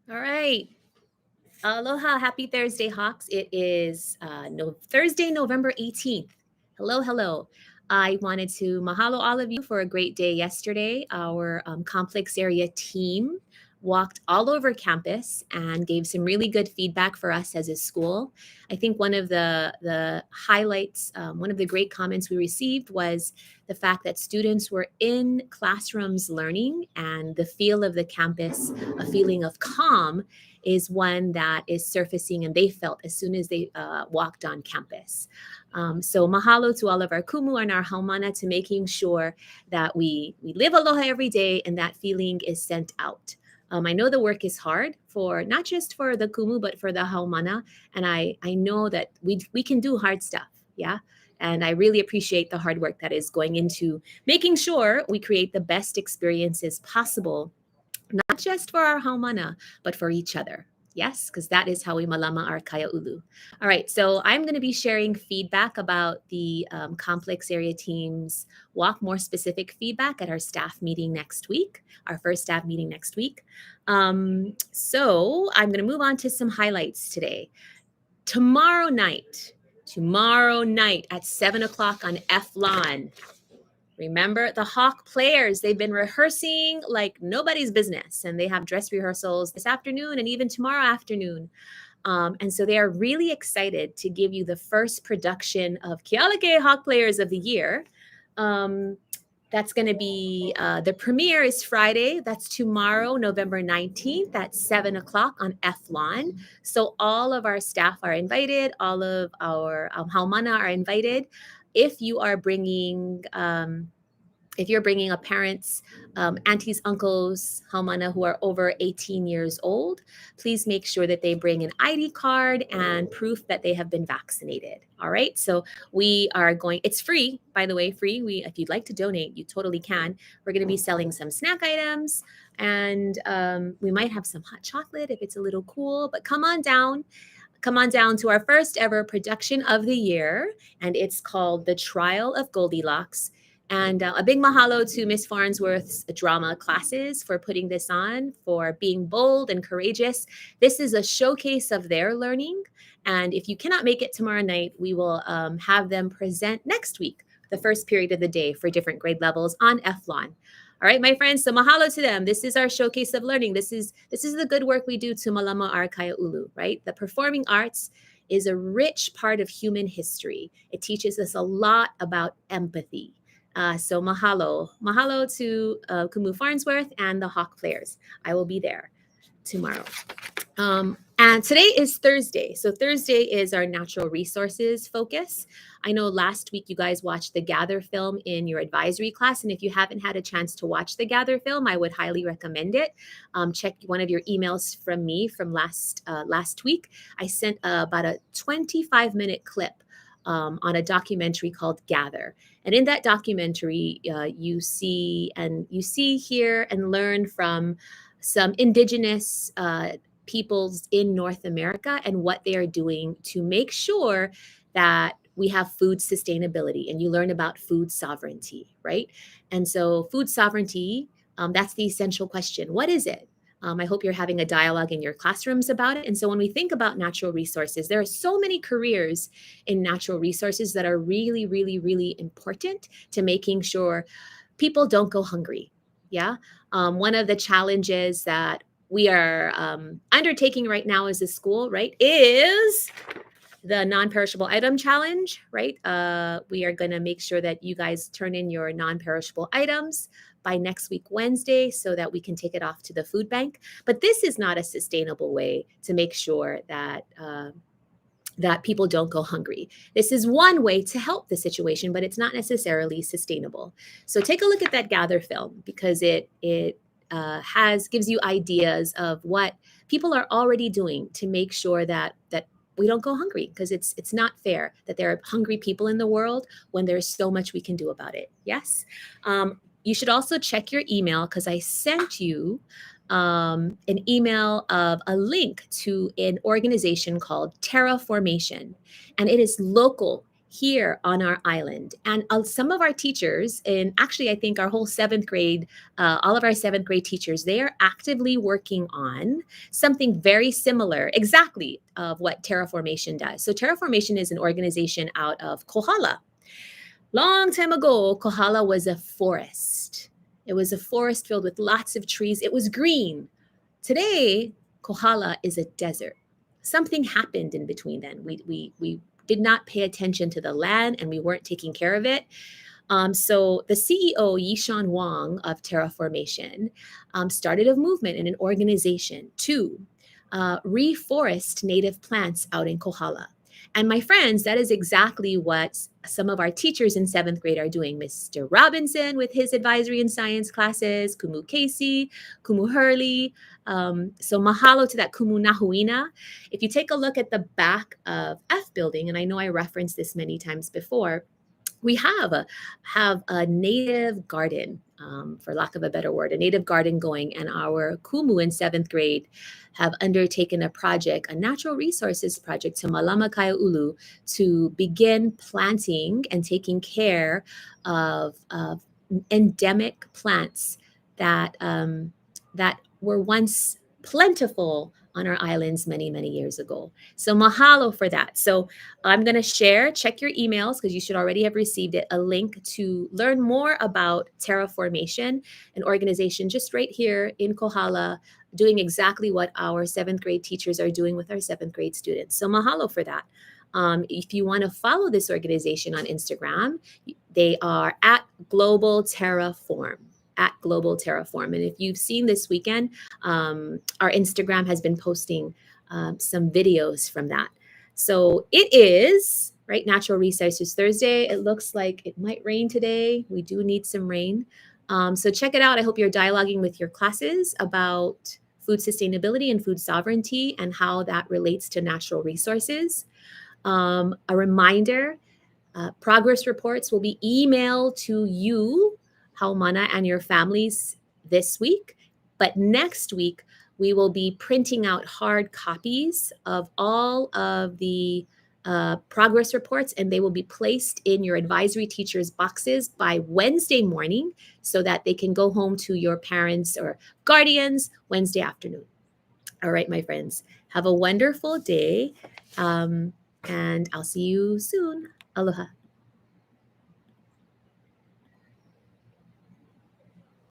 All right. Aloha. Happy Thursday, Hawks. It is Thursday, November 18th. Hello, hello. I wanted to mahalo all of you for a great day yesterday. Our complex area team walked all over campus and gave some really good feedback for us as a school. I think one of the highlights, one of the great comments we received was the fact that students were in classrooms learning and the feel of the campus, a feeling of calm is one that is surfacing and they felt as soon as they walked on campus. So mahalo to all of our kumu and our haumana to making sure that we live aloha every day and that feeling is sent out. I know the work is hard for not just for the kumu but for the haumana, and I know that we can do hard stuff. Yeah. And I really appreciate the hard work that is going into making sure we create the best experiences possible, not just for our haumana, but for each other. Yes, because that is how we malama our kaya ulu. All right, so I'm going to be sharing feedback about the complex area teams walk, more specific feedback at our staff meeting next week, our first staff meeting next week. So I'm going to move on to some highlights today. Tomorrow night at 7 o'clock on F-Lawn. Remember the Hawk players, they've been rehearsing like nobody's business, and they have dress rehearsals this afternoon and even tomorrow afternoon. And so they are really excited to give you the first production of Kealake Hawk Players of the Year. That's going to be the premiere is Friday. That's tomorrow, November 19th at 7 o'clock on F-Lawn. So all of our staff are invited, all of our haumana are invited. If you are bringing if you're bringing a parents, aunties, uncles, haumana who are over 18 years old, please make sure that they bring an ID card and proof that they have been vaccinated. All right. So we are going, it's free, by the way, free. If you'd like to donate, you totally can. We're going to be selling some snack items, and we might have some hot chocolate if it's a little cool, but come on down. Come on down to our first ever production of the year, and it's called The Trial of Goldilocks. And a big mahalo to Miss Farnsworth's drama classes for putting this on, for being bold and courageous. This is a showcase of their learning. And if you cannot make it tomorrow night, we will have them present next week, the first period of the day for different grade levels on F-Lawn. All right, my friends. So mahalo to them. This is our showcase of learning. This is the good work we do to Malama our Kaya Ulu, right? The performing arts is a rich part of human history. It teaches us a lot about empathy. So mahalo to Kumu Farnsworth and the Hawk players. I will be there tomorrow. And today is Thursday. So Thursday is our natural resources focus. I know last week you guys watched the Gather film in your advisory class. And if you haven't had a chance to watch the Gather film, I would highly recommend it. Check one of your emails from me from last week. I sent about a 25-minute clip on a documentary called Gather. And in that documentary, you see here and learn from some indigenous peoples in North America and what they are doing to make sure that we have food sustainability, and you learn about food sovereignty, right? And so, food sovereignty, that's the essential question. What is it? I hope you're having a dialogue in your classrooms about it. And so, when we think about natural resources, there are so many careers in natural resources that are really, really, really important to making sure people don't go hungry. Yeah. One of the challenges that we are undertaking right now as a school, right, is the non-perishable item challenge, right? We are going to make sure that you guys turn in your non-perishable items by next week, Wednesday, so that we can take it off to the food bank. But this is not a sustainable way to make sure that that people don't go hungry. This is one way to help the situation, but it's not necessarily sustainable. So take a look at that Gather film, because it gives you ideas of what people are already doing to make sure that we don't go hungry, because it's not fair that there are hungry people in the world when there's so much we can do about it. Yes. You should also check your email, because I sent you an email of a link to an organization called Terraformation, and it is local here on our island. And some of our teachers, and actually, I think our whole seventh grade, all of our seventh grade teachers, they are actively working on something very similar, exactly of what Terraformation does. So, Terraformation is an organization out of Kohala. Long time ago, Kohala was a forest. It was a forest filled with lots of trees. It was green. Today, Kohala is a desert. Something happened in between then. We did not pay attention to the land and we weren't taking care of it. So the CEO, Yishan Wang of Terraformation, started a movement and an organization to reforest native plants out in Kohala. And my friends, that is exactly what some of our teachers in seventh grade are doing. Mr. Robinson with his advisory and science classes, Kumu Casey, Kumu Hurley. So mahalo to that Kumu Nahuina. If you take a look at the back of F building, and I know I referenced this many times before, we have a native garden, for lack of a better word, a native garden going, and our Kumu in seventh grade have undertaken a project, a natural resources project to Malama Kaya Ulu to begin planting and taking care of endemic plants that that were once plentiful on our islands many, many years ago. So mahalo for that. So I'm going to share, check your emails because you should already have received it, a link to learn more about Terraformation, an organization just right here in Kohala, doing exactly what our seventh grade teachers are doing with our seventh grade students. So mahalo for that. If you want to follow this organization on Instagram, they are at Global Terraform. At Global Terraform. And if you've seen this weekend, our Instagram has been posting some videos from that. So it is, right, Natural Resources Thursday. It looks like it might rain today. We do need some rain. So check it out. I hope you're dialoguing with your classes about food sustainability and food sovereignty and how that relates to natural resources. A reminder, progress reports will be emailed to you, Haumana, and your families this week. But next week, we will be printing out hard copies of all of the progress reports, and they will be placed in your advisory teachers' boxes by Wednesday morning so that they can go home to your parents or guardians Wednesday afternoon. All right, my friends, have a wonderful day, and I'll see you soon. Aloha.